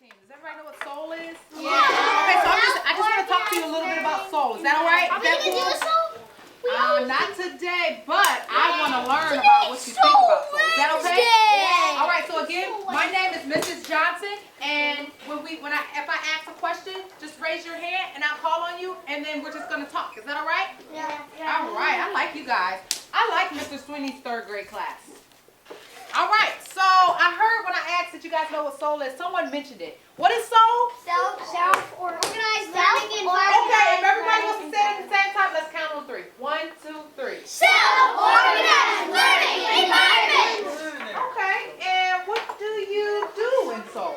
team. Does everybody know what soul is? Yeah. Okay, so I just want to talk to you a little bit about soul. Is that all right? Are we going to do a soul? Not today, but I want to learn about what you think about soul. Is that okay? Yeah. All right, so again, my name is Mrs. Johnson, and if I ask a question, just raise your hand and I'll call on you, and then we're just going to talk. Is that all right? Yeah. All right, I like you guys. I like Mr. Sweeney's third grade class. All right, so I heard when I asked that you guys know what soul is, someone mentioned it. What is soul? Self-organized learning environment. Okay, if everybody wants to say it at the same time, let's count on 3. 1, 2, 3. Self-organized learning environment. Okay, and what do you do in soul?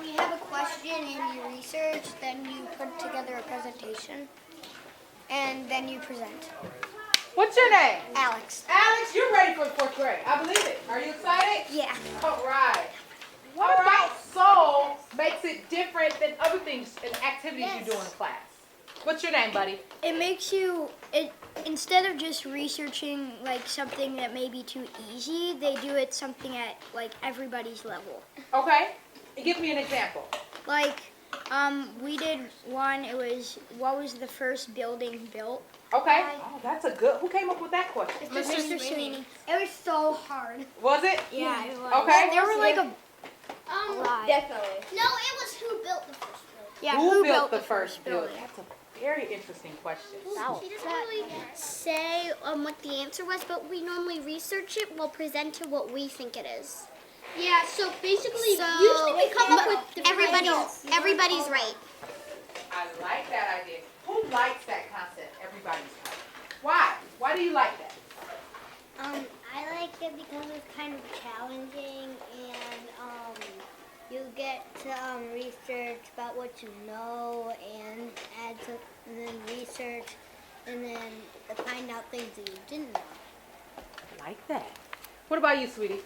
You have a question and you research, then you put together a presentation, and then you present. What's your name? Alex. Alex, you're ready for the 4th grade. I believe it. Are you excited? Yeah. All right. What about soul makes it different than other things and activities you do in class? What's your name, buddy? It makes you, instead of just researching like something that may be too easy, they do it something at like everybody's level. Okay. Give me an example. Like, we did one, it was, what was the first building built? Okay. Oh, that's a good. Who came up with that question? Mr. Sweeney. It was so hard. Was it? Yeah, it was. Okay. There were like a lot. Definitely. No, it was who built the first building. Yeah, Who built the first building? That's a very interesting question. She doesn't really say what the answer was, but we normally research it. We'll present to what we think it is. Yeah, so basically, usually we come up with everybody's right. I like that idea. Who likes that concept? Everybody's right. Why? Why do you like that? I like it because it's kind of challenging and you get to research about what you know and add to then research and then find out things that you didn't know. I like that. What about you, sweetie?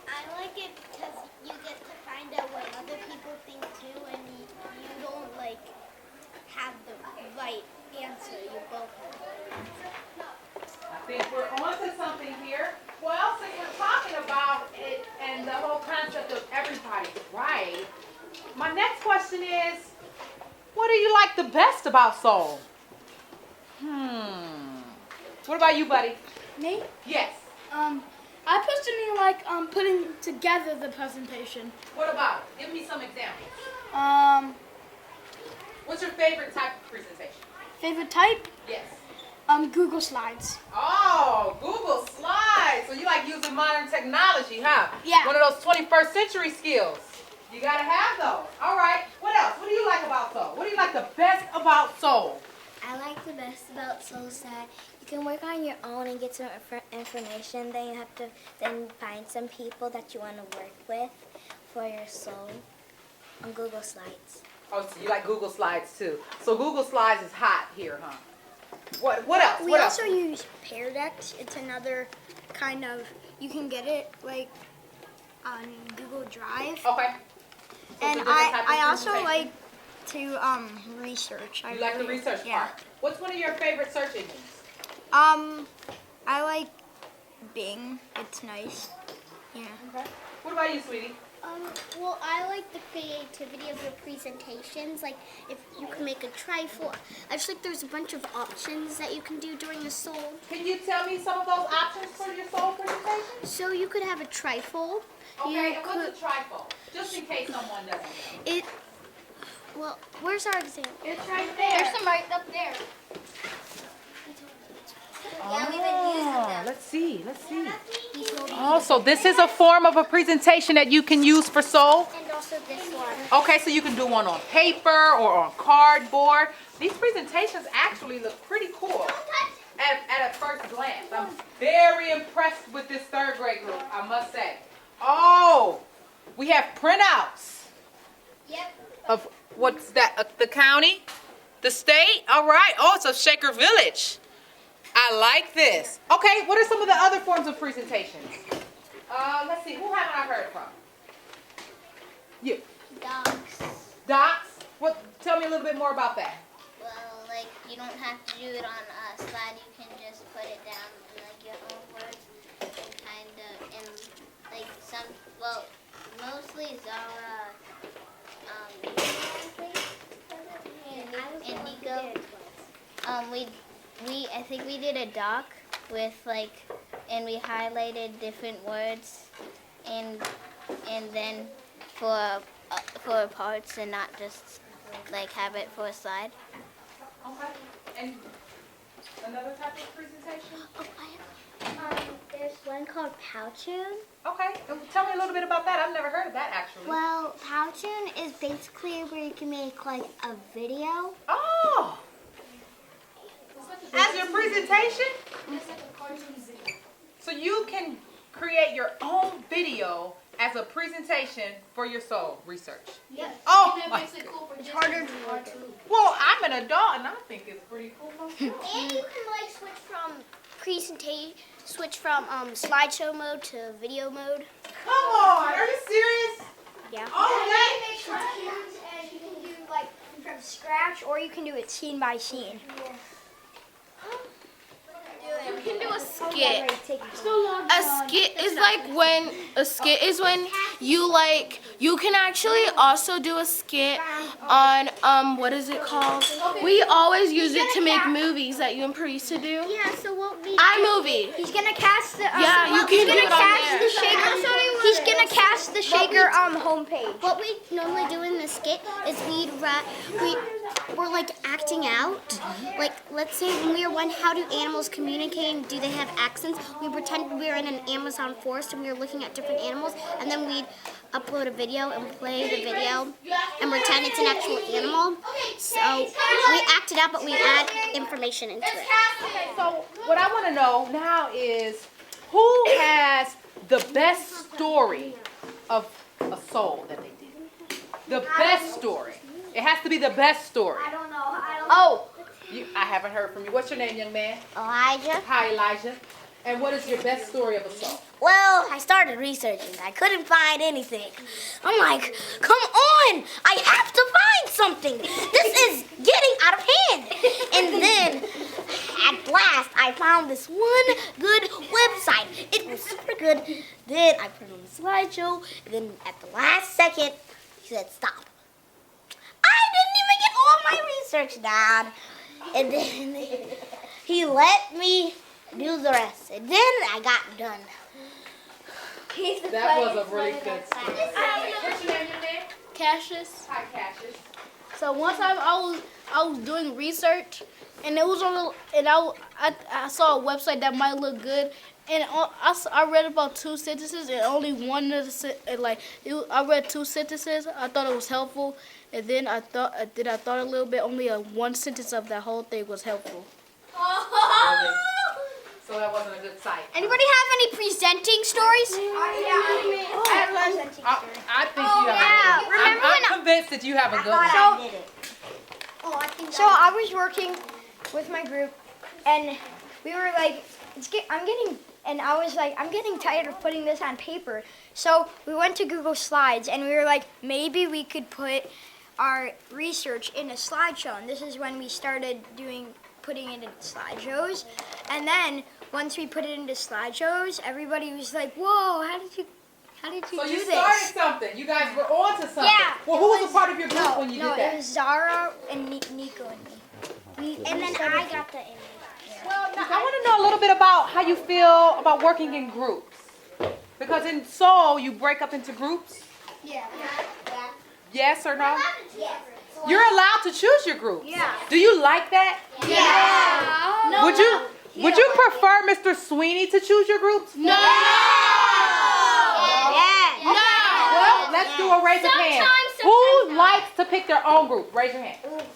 I like it because you get to find out what other people think too and you don't like have the right answer. You both have the right answer. I think we're on to something here. Well, since we're talking about it and the whole concept of everybody's right, my next question is, what do you like the best about soul? What about you, buddy? Me? Yes. I personally like putting together the presentation. What about it? Give me some examples. What's your favorite type of presentation? Favorite type? Yes. Google Slides. Oh, Google Slides. So you like using modern technology, huh? Yeah. One of those 21st century skills. You got to have those. All right. What else? What do you like about soul? What do you like the best about soul? I like the best about soul that you can work on your own and get some information. Then you have to find some people that you want to work with for your soul on Google Slides. Oh, so you like Google Slides too. So Google Slides is hot here, huh? What else? We What else? also use Pear Decks. It's another kind of, you can get it like on Google Drive. Okay. So And it's a different type of I also presentation. like to research. You like the research yeah. part. What's one of your favorite search engines? I like Bing. It's nice. Yeah. Okay. What about you, sweetie? Well, I like the creativity of your presentations. Like, if you can make a trifle. I just like there's a bunch of options that you can do during the soul. Can you tell me some of those options for your soul presentation? So you could have a trifle. Okay, and what's a trifle? Just in case someone doesn't know. Well, where's our example? It's right there. There's some right up there. Let's see. Oh, so this is a form of a presentation that you can use for soul? And also this one. Okay, so you can do one on paper or on cardboard. These presentations actually look pretty cool at a first glance. I'm very impressed with this third grade group, I must say. Oh, we have printouts. Yep. Of what's that? The county? The state? All right. Oh, it's of Shaker Village. I like this. Okay, what are some of the other forms of presentations? Let's see. Who haven't I heard from? You. Docs. Docs? What? Tell me a little bit more about that. Well, like you don't have to do it on a slide. You can just put it down in like your own words and kind of and like some. Well, mostly Zara And Nico, I think we did a doc with like, and we highlighted different words, and then for parts and not just like have it for a slide. Okay. And another type of presentation? There's one called Powtoon. Okay. And tell me a little bit about that. I've never heard of that actually. Well, Powtoon is basically where you can make like a video. Oh! As your presentation? So you can create your own video as a presentation for your soul research. Yes. Oh, And my that makes it cool for It's harder to hard too. Well, I'm an adult and I think it's pretty cool myself. And you can like switch from slideshow mode to video mode. Come on, are you serious? Yeah. Oh, that? And you can do like from scratch, or you can do it scene by scene. You can do a skit. Still log A skit is when you can actually also do a skit on what is it called? We always use it to make movies that you and Paris to do. Yeah. So what we iMovie. He's gonna cast the Yeah, you he's can do gonna it on cast there. the shaker. He's gonna cast the shaker homepage. What we normally do in the skit is we're like acting out. Like let's say when we were one, how do animals communicate and do they have accents? We pretend we were in an Amazon forest and we were looking at different animals, and then we'd upload a video and play the video and pretend it's an actual animal. So we act it out, but we add information into it. So what I want to know now is who has the best story of a soul that they did? The best story. It has to be the best story. I don't know. Oh, I haven't heard from you. What's your name, young man? Elijah. Hi, Elijah. And what is your best story of a soul? Well, I started researching. I couldn't find anything. I'm like, come on! I have to find something! This is getting out of hand! And then, at last, I found this one good website. It was super good. Then I put it on the slideshow, and then at the last second, he said, stop. I didn't even get all my research down. And then he let me do the rest. And then I got done. That was a really good story. What's your name, young man? Cassius. Hi, Cassius. So one time I was doing research, and it was I saw a website that might look good, and I read about 2 sentences, and only one of the I read 2 sentences. I thought it was helpful, and then I thought a little bit. Only one sentence of that whole thing was helpful. Really? So that wasn't a good site. Anybody have any presenting stories? I think you have a good one. I'm convinced that you have a good one. So I was working with my group, and we were like, I'm getting tired of putting this on paper. So we went to Google Slides, and we were like, maybe we could put our research in a slideshow. And this is when we started putting it in slideshows. And then once we put it into slideshows, everybody was like, whoa, how did you So do you this? started something. You guys were on to something. Yeah. Well, who was a part of your group when you No, did that? it was Zara and Nico and me. And then I got the image. Well, now, I want to know a little bit about how you feel about working in groups. Because in Seoul, you break up into groups. Yeah. Yes or no? Yes. You're allowed to choose your group. Yeah. Do you like that? Yeah. Would you prefer Mr. Sweeney to choose your groups? No. Well, let's do a raise of hands. Who likes to pick their own group? Raise your hand. What?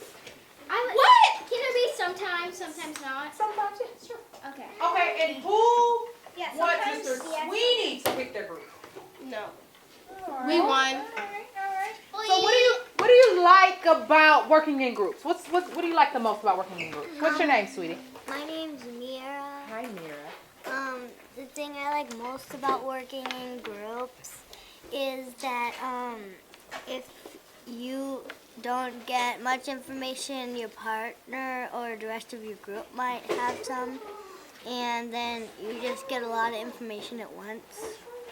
Can it be sometimes, sometimes not? Sometimes, yeah, sure. Okay. Okay, and who wants Mr. Sweeney to pick their group? We won. So what do you like about working in groups? What do you like the most about working in groups? What's your name, sweetie? My name's Mira. Hi, Mira. The thing I like most about working in groups is that if you don't get much information, your partner or the rest of your group might have some, and then you just get a lot of information at once.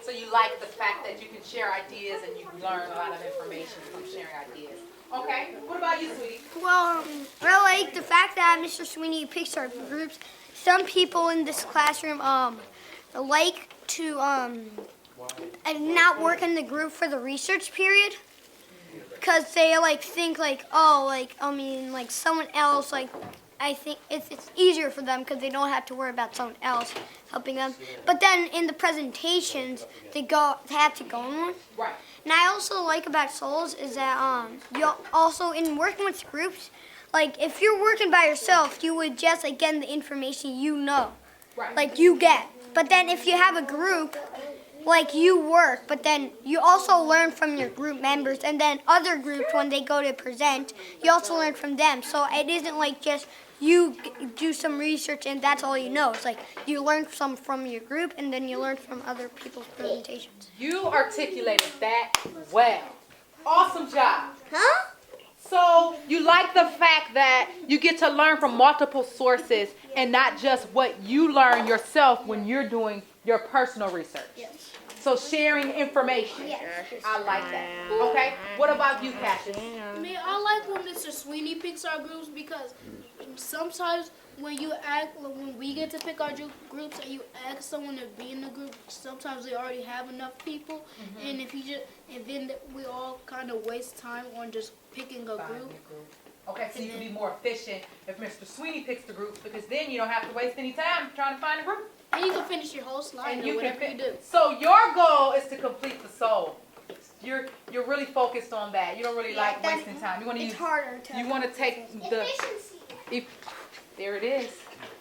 So you like the fact that you can share ideas and you learn a lot of information from sharing ideas. Okay, what about you, sweetie? Well, I like the fact that Mr. Sweeney picks our groups. Some people in this classroom like to not work in the group for the research period, because they like think like, oh, like I mean like someone else, like I think it's easier for them because they don't have to worry about someone else helping them. But then in the presentations they have to go on one. Right. And I also like about Souls is that you also in working with groups, like if you're working by yourself, you would just like get the information you know, Right. like you get. But then if you have a group, like you work, but then you also learn from your group members, and then other groups when they go to present, you also learn from them. So it isn't like just you do some research and that's all you know. It's like you learn some from your group and then you learn from other people's presentations. You articulated that well. Awesome job. Huh? So you like the fact that you get to learn from multiple sources and not just what you learn yourself when you're doing your personal research. Yes. So sharing information. Yes. I like that. Okay. What about you, Cassius? Me, I like when Mr. Sweeney picks our groups because sometimes when we get to pick our groups and you ask someone to be in the group, sometimes they already have enough people, and then we all kind of waste time on just picking a group. Okay, so you can be more efficient if Mr. Sweeney picks the groups, because then you don't have to waste any time trying to find a group. And you can finish your whole slide or whatever you do. So your goal is to complete the soul. You're really focused on that. You don't really like wasting time. You want to use. Harder to. You want to take the. There it is.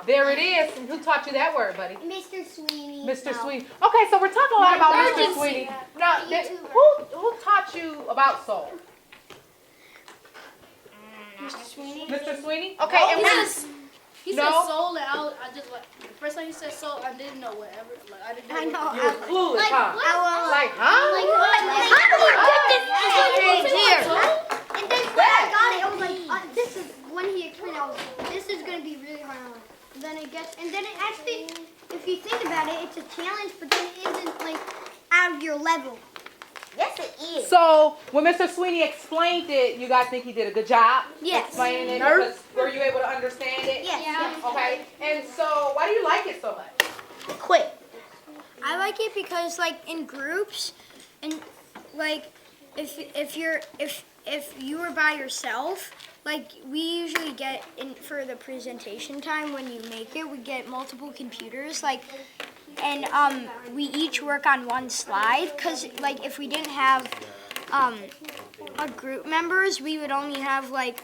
There it is. And who taught you that word, buddy? Mr. Sweeney. Mr. Sweeney. Okay, so we're talking a lot about Mr. Sweeney. Now, who taught you about soul? Mr. Sweeney. Mr. Sweeney? Okay, and He said soul, and I just like the first time he said soul, I didn't know whatever. Like I didn't know. I know. you were clueless, huh? Like, huh? how do we get this Here. And then when I got it, I was like, this is, when he explained it, I was like, this is going to be really hard. Then it actually, if you think about it, it's a challenge, but then it isn't like out of your level. Yes, it is. So, when Mr. Sweeney explained it, you guys think he did a good job Yes. explaining it? Were you able to understand it? Yes. Yeah. Okay, and so why do you like it so much? Quick. I like it because like in groups, and like if you were by yourself, like we usually get in for the presentation time when you make it, we get multiple computers like. And we each work on one slide, because like if we didn't have our group members, we would only have like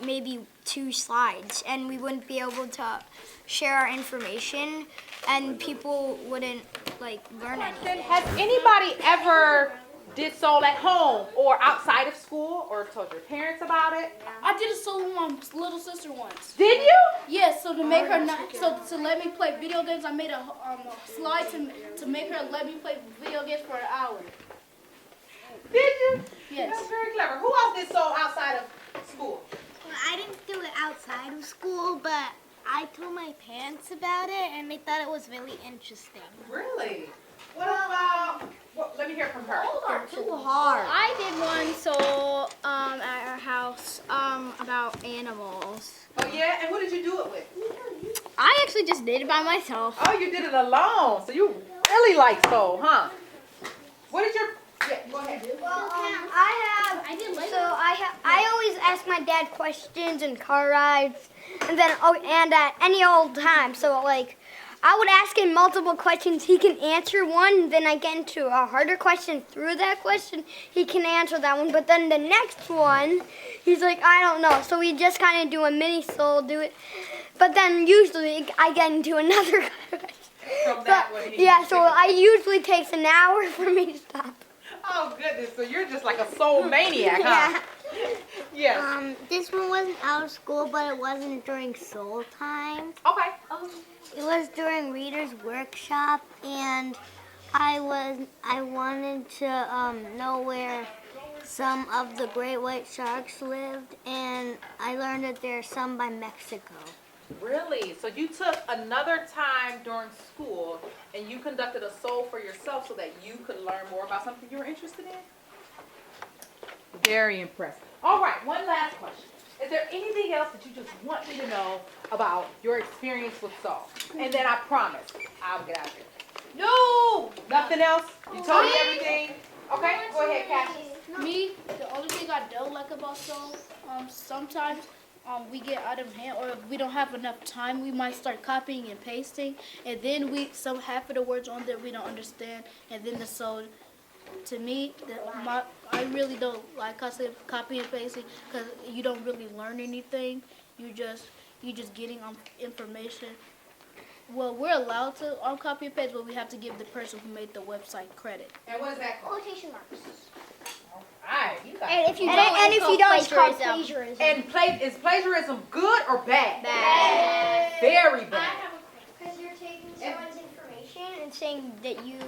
maybe 2 slides, and we wouldn't be able to share our information, and people wouldn't like learn anything. Has anybody ever did soul at home or outside of school or told your parents about it? I did a soul with my little sister once. Did you? Yes, so to make her to let me play video games, I made a slide to make her let me play video games for an hour. Did you? Yes. That's very clever. Who else did soul outside of school? Well, I didn't do it outside of school, but I told my parents about it, and they thought it was really interesting. Really? What about? Well, let me hear from her. Too hard. I did one soul at our house about animals. Oh yeah, and what did you do it with? I actually just did it by myself. Oh, you did it alone. So you really like soul, huh? What did your? Yeah, go ahead. Well, I always ask my dad questions and car rides, and then at any old time. So like, I would ask him multiple questions. He can answer one. Then I get into a harder question. Through that question, he can answer that one. But then the next one, he's like, I don't know. So we just kind of do a mini soul, do it. But then usually I get into another question. From that one. So I usually takes an hour for me to stop. Oh goodness, so you're just like a soul maniac, huh? Yeah. This one wasn't out of school, but it wasn't during soul time. Okay. It was during Reader's Workshop, and I wanted to know where some of the great white sharks lived, and I learned that there are some by Mexico. Really? So you took another time during school and you conducted a soul for yourself so that you could learn more about something you were interested in? Very impressive. All right, one last question. Is there anything else that you just want me to know about your experience with soul? And then I promise I'll get out of here. No! Nothing else? You told me everything? Okay, go ahead, Cassius. Me, the only thing I don't like about soul, sometimes we get out of hand, or if we don't have enough time, we might start copying and pasting, and then half of the words on there we don't understand, and then the soul. To me, I really don't like copy and pasting because you don't really learn anything. You just getting information. Well, we're allowed to copy and paste, but we have to give the person who made the website credit. And what is that called? Quotation marks. Alright, you guys. And if you don't, it's called plagiarism. And is plagiarism good or bad? Bad. Very bad. Because you're taking someone's information and saying that you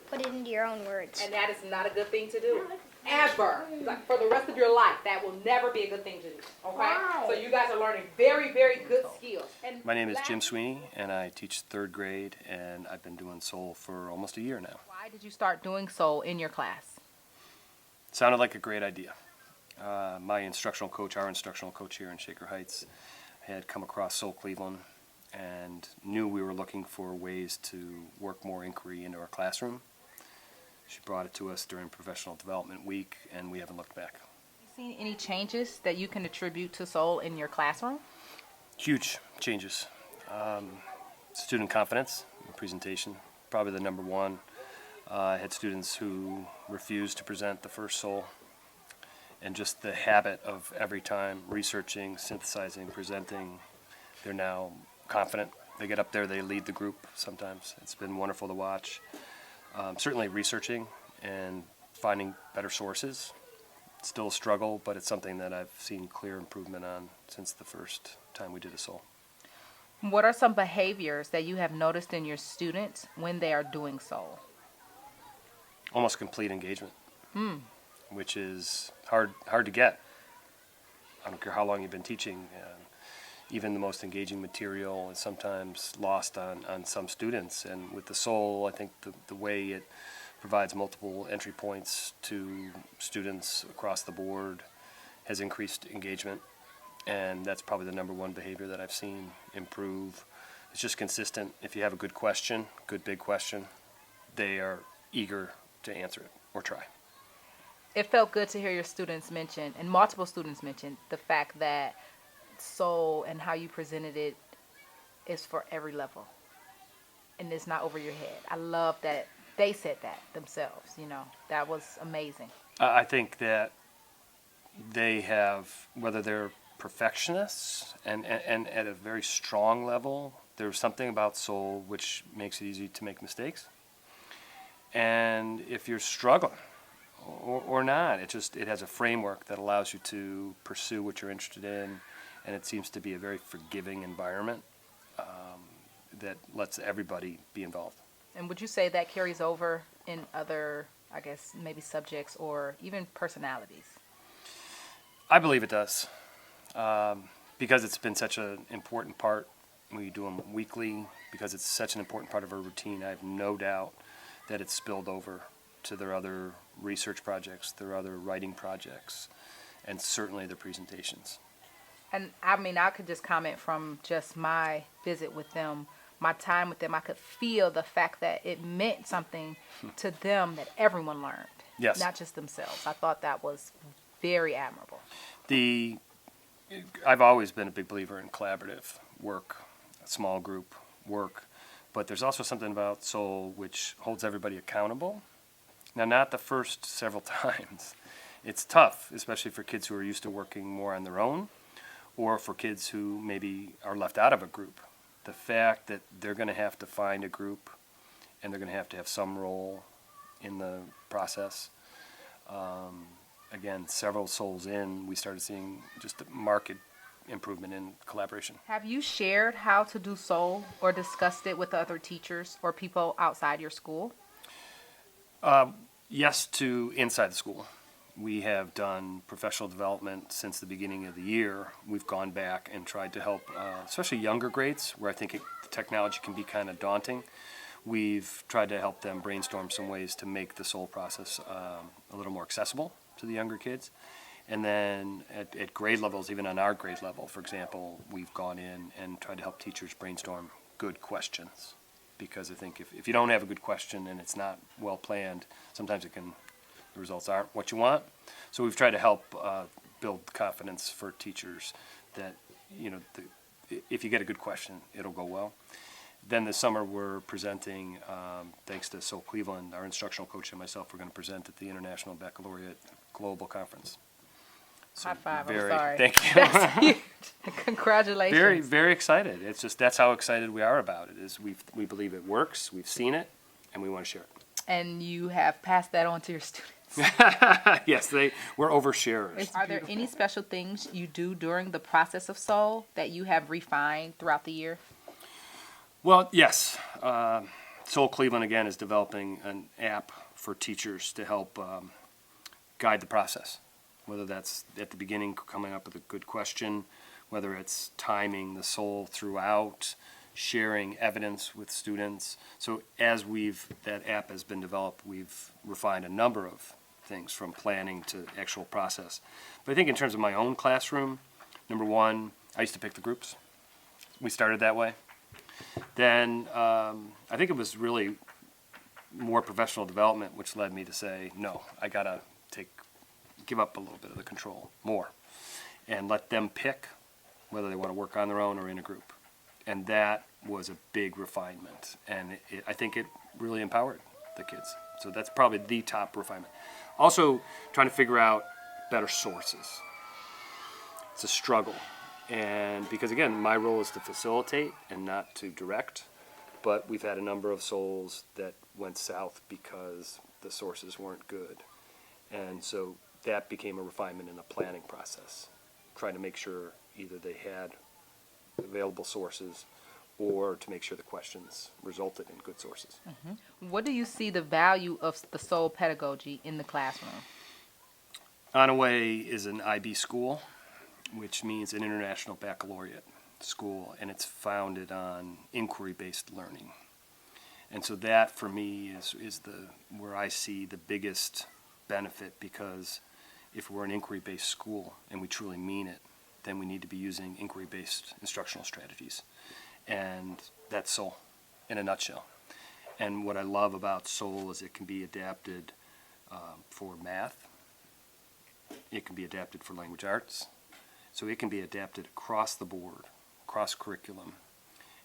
put it into your own words. And that is not a good thing to do. Ever. Like for the rest of your life, that will never be a good thing to do. Okay? Wow. So you guys are learning very, very good skills. And my name is Jim Sweeney, and I teach 3rd grade, and I've been doing soul for almost a year now. Why did you start doing soul in your class? Sounded like a great idea. My instructional coach, our instructional coach here in Shaker Heights, had come across Soul Cleveland and knew we were looking for ways to work more inquiry into our classroom. She brought it to us during Professional Development Week, and we haven't looked back. Have you seen any changes that you can attribute to soul in your classroom? Huge changes. Student confidence, presentation, probably the number one. I had students who refused to present the first soul, and just the habit of every time researching, synthesizing, presenting, they're now confident. They get up there, they lead the group sometimes. It's been wonderful to watch. Certainly researching and finding better sources. It's still a struggle, but it's something that I've seen clear improvement on since the first time we did a soul. What are some behaviors that you have noticed in your students when they are doing soul? Almost complete engagement, which is hard to get. I don't care how long you've been teaching. Even the most engaging material is sometimes lost on some students. And with the soul, I think the way it provides multiple entry points to students across the board has increased engagement. And that's probably the number one behavior that I've seen improve. It's just consistent. If you have a good question, good big question, they are eager to answer it or try. It felt good to hear your students mention, and multiple students mention, the fact that soul and how you presented it is for every level and it's not over your head. I love that they said that themselves. That was amazing. I think that they have, whether they're perfectionists and at a very strong level, there's something about soul which makes it easy to make mistakes. And if you're struggling or not, it has a framework that allows you to pursue what you're interested in. And it seems to be a very forgiving environment that lets everybody be involved. And would you say that carries over in other, I guess, maybe subjects or even personalities? I believe it does. Because it's been such an important part. We do them weekly. Because it's such an important part of our routine, I have no doubt that it's spilled over to their other research projects, their other writing projects, and certainly their presentations. And I could just comment from just my visit with them, my time with them. I could feel the fact that it meant something to them that everyone learned, yes, not just themselves. I thought that was very admirable. I've always been a big believer in collaborative work, small group work, but there's also something about soul which holds everybody accountable. Now, not the first several times. It's tough, especially for kids who are used to working more on their own, or for kids who maybe are left out of a group. The fact that they're going to have to find a group and they're going to have some role in the process. Again, several souls in, we started seeing just a marked improvement in collaboration. Have you shared how to do soul or discussed it with other teachers or people outside your school? Yes, to inside the school. we have done professional development since the beginning of the year. We've gone back and tried to help, especially younger grades, where I think the technology can be kind of daunting. We've tried to help them brainstorm some ways to make the SOL process a little more accessible to the younger kids. And then at grade levels, even on our grade level, for example, we've gone in and tried to help teachers brainstorm good questions. Because I think if you don't have a good question and it's not well planned, sometimes the results aren't what you want. So we've tried to help build confidence for teachers that, if you get a good question, it'll go well. Then this summer we're presenting, thanks to SOL Cleveland, our instructional coach and myself, we're going to present at the International Baccalaureate Global Conference. So High five, very, I'm sorry. Thank you. That's huge. Congratulations. Very, very excited. It's just, that's how excited we are about it, is we believe it works, we've seen it, and we want to share it. And you have passed that on to your students. Yes, we're oversharers. Are there any special things you do during the process of SOL that you have refined throughout the year? Well, yes. SOL Cleveland, again, is developing an app for teachers to help guide the process, whether that's at the beginning coming up with a good question, whether it's timing the SOL throughout, sharing evidence with students. So as that app has been developed, we've refined a number of things from planning to actual process. But I think in terms of my own classroom, number one, I used to pick the groups. We started that way. Then I think it was really more professional development, which led me to say, no, I gotta give up a little bit of the control, more, and let them pick whether they want to work on their own or in a group. And that was a big refinement, and I think it really empowered the kids. So that's probably the top refinement. Also, trying to figure out better sources. It's a struggle, and because again, my role is to facilitate and not to direct, but we've had a number of SOLs that went south because the sources weren't good. And so that became a refinement in the planning process, trying to make sure either they had available sources or to make sure the questions resulted in good sources. Mm-hmm. What do you see the value of the SOL pedagogy in the classroom? Onaway is an IB school, which means an International Baccalaureate school, and it's founded on inquiry-based learning. And so that, for me, is where I see the biggest benefit, because if we're an inquiry-based school and we truly mean it, then we need to be using inquiry-based instructional strategies. And that's SOL in a nutshell. And what I love about SOL is it can be adapted for math. It can be adapted for language arts. So it can be adapted across the board, cross curriculum.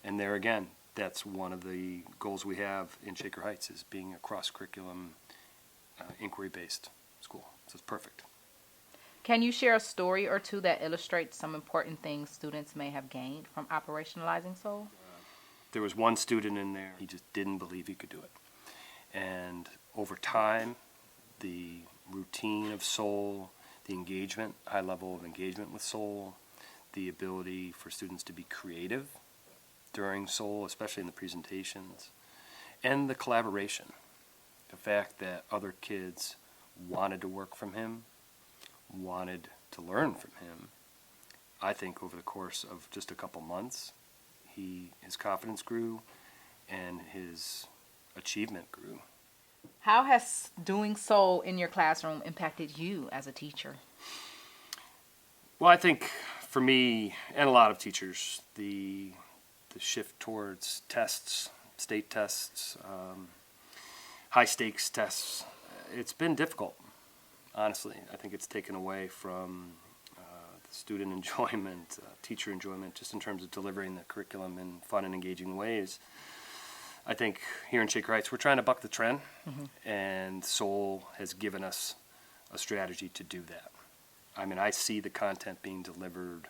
And there again, that's one of the goals we have in Shaker Heights, is being a cross curriculum inquiry-based school. So it's perfect. Can you share a story or two that illustrates some important things students may have gained from operationalizing SOL? There was one student in there, he just didn't believe he could do it. And over time, the routine of SOL, the engagement, high level of engagement with SOL, the ability for students to be creative during SOL, especially in the presentations, and the collaboration. The fact that other kids wanted to work from him, wanted to learn from him. I think over the course of just a couple months, his confidence grew and his achievement grew. How has doing SOL in your classroom impacted you as a teacher? Well, I think for me and a lot of teachers, the shift towards tests, state tests, high stakes tests, it's been difficult. Honestly, I think it's taken away from student enjoyment, teacher enjoyment, just in terms of delivering the curriculum in fun and engaging ways. I think here in Shaker Heights, we're trying to buck the trend, and SOL has given us a strategy to do that. I mean, I see the content being delivered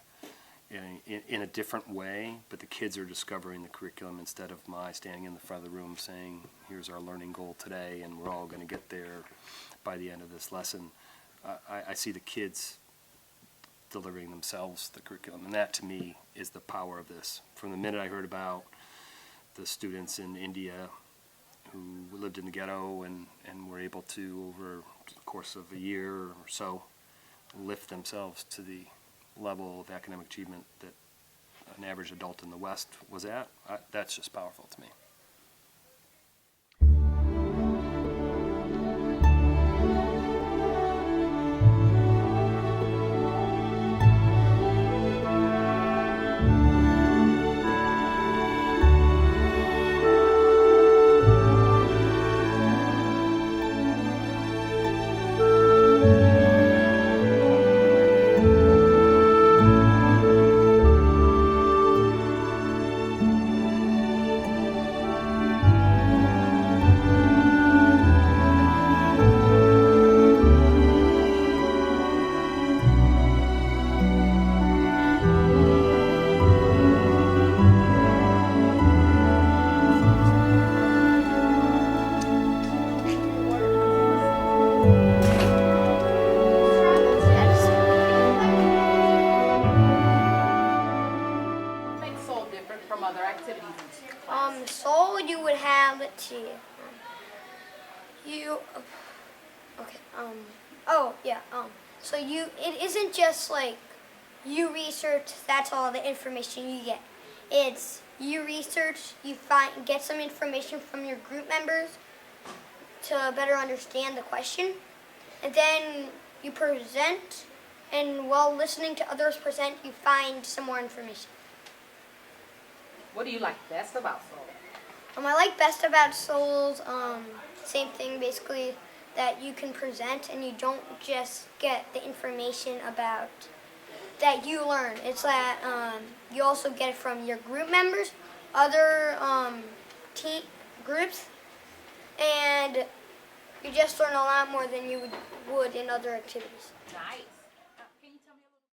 in a different way, but the kids are discovering the curriculum instead of my standing in the front of the room saying, here's our learning goal today, and we're all going to get there by the end of this lesson. I see the kids delivering themselves the curriculum, and that to me is the power of this. From the minute I heard about the students in India who lived in the ghetto and were able to, over the course of a year or so, lift themselves to the level of academic achievement that an average adult in the West was at, that's just powerful to me. What makes soul different from other activities in class? Soul, you would have, let's see, so it isn't just like you research, that's all the information you get. It's you research, get some information from your group members to better understand the question, and then you present, and while listening to others present, you find some more information. What do you like best about soul? I like best about Souls, same thing basically, that you can present and you don't just get the information about that you learn. It's that you also get it from your group members, other team groups, and you just learn a lot more than you would in other activities. Nice.